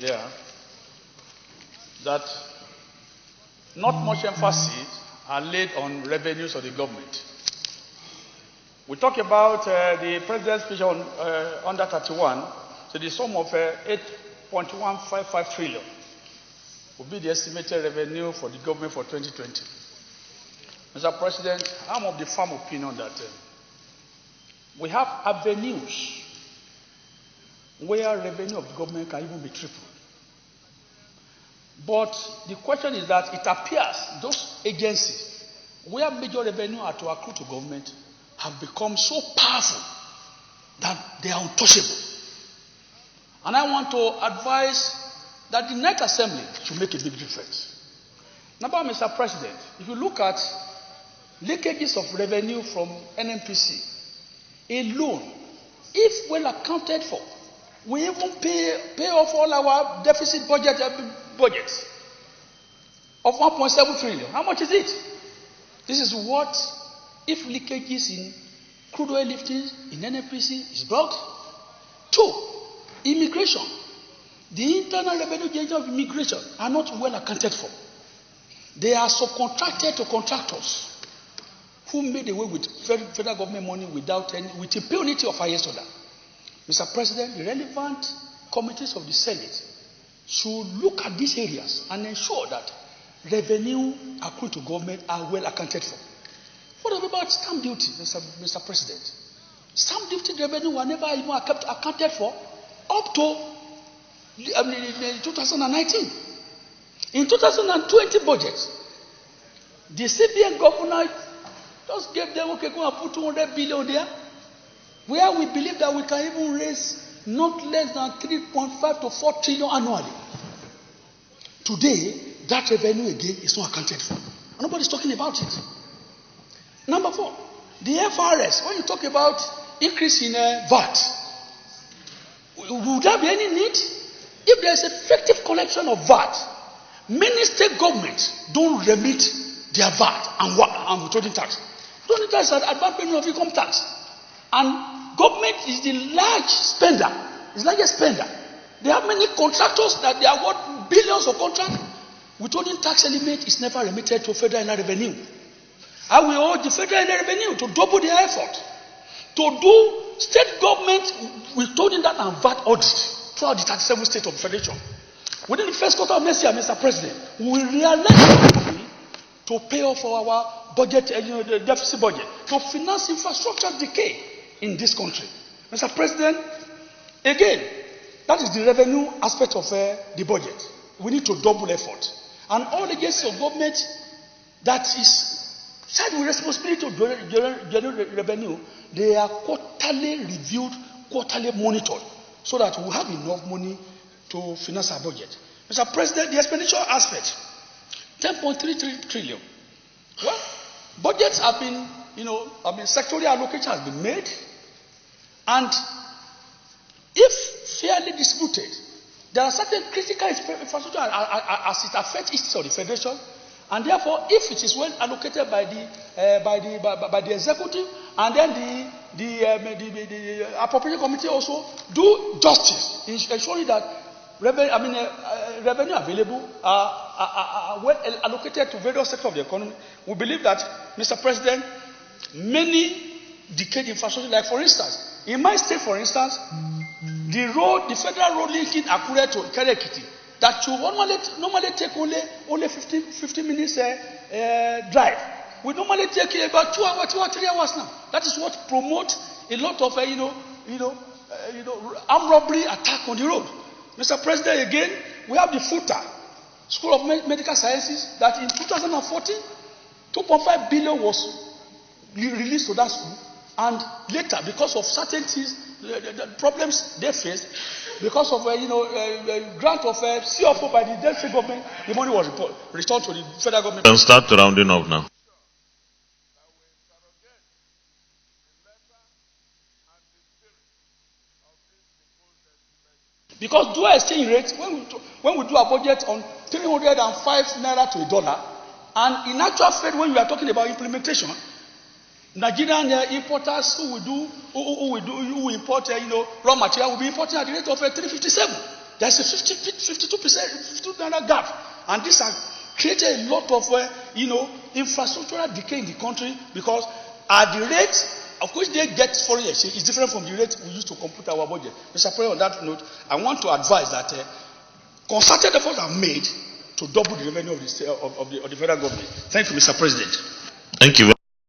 Yeah, that not much emphasis are laid on revenues of the government. We talk about the president's speech on under 31, so the sum of 8.155 trillion will be the estimated revenue for the government for 2020. Mr. President, I'm of the firm opinion that we have avenues where revenue of the government can even be tripled. But the question is that it appears those agencies where major revenue are to accrue to government have become so powerful that they are untouchable. And I want to advise that the next assembly should make a big difference. Number one, Mr. President, if you look at leakages of revenue from NNPC alone, if well accounted for, we even pay off all our deficit budgets of 1.7 trillion. How much is it? This is what, if leakages in crude oil liftings in NNPC is blocked. 2, immigration. The internal revenue generation of immigration are not well accounted for. They are subcontracted to contractors who made away with federal government money with impunity of highest order. Mr. President, the relevant committees of the Senate should look at these areas and ensure that revenue accrued to government are well accounted for. What about stamp duty, Mr. President? Stamp duty revenue were never even accounted for up to 2019. In 2020 budget, the CBN governor just gave them, okay, go and put 200 billion there, where we believe that we can even raise not less than 3.5 to 4 trillion annually. Today, that revenue again is not accounted for. Nobody's talking about it. Number 4, the FRS. When you talk about increase in VAT, would there be any need? If there is effective collection of VAT, many state governments don't remit their VAT and withholding tax. Withholding tax is advanced payment of income tax. And government is the large spender. It's the largest spender. They have many contractors that they are worth billions of contracts. Withholding tax element is never remitted to federal revenue. I will urge the federal revenue to double their effort to do state government withholding that and VAT audit throughout the 37 states of the federation. Within the first quarter of next year, Mr. President, we will realize to pay off our budget, the deficit budget, to finance infrastructure decay in this country. Mr. President, again, that is the revenue aspect of the budget. We need to double effort. And all agencies of government that is charged with responsibility to generate revenue, they are quarterly reviewed, quarterly monitored, so that we have enough money to finance our budget. Mr. President, the expenditure aspect, 10.33 trillion. Well, budgets have been, sectorial allocation has been made, and if fairly distributed, there are certain critical infrastructure as it affects each of the federation, and therefore, if it is well allocated by the executive, and then the appropriation committee also do justice in ensuring that revenue available are well allocated to various sectors of the economy, we believe that, Mr. President, many decayed infrastructure, like for instance, in my state, for instance, the federal road linking Akure to Ikere-Ekiti, that should normally take only 15 minutes drive. We normally take about 2 hours, 2 or 3 hours now. That is what promotes a lot of armed robbery attack on the road. Mr. President, again, we have the FUTA, School of Medical Sciences, that in 2014, 2.5 billion was released to that school, and later, because of certain things, the problems they faced, because of grant of CFO by the Delta government, the money was returned to the federal government. Then start rounding up now. Because dual exchange rate, when we do a budget on 305 naira to $1, and in actual fact, when we are talking about implementation, Nigerian importers who import raw material will be importing at the rate of 357. There's a 52%, 52% gap. And this has created a lot of, infrastructural decay in the country, because at the rate of which they get foreign exchange is different from the rate we use to compute our budget. Mr. President, on that note, I want to advise that concerted efforts are made to double the revenue of the federal government. Thank you, Mr. President. Thank you.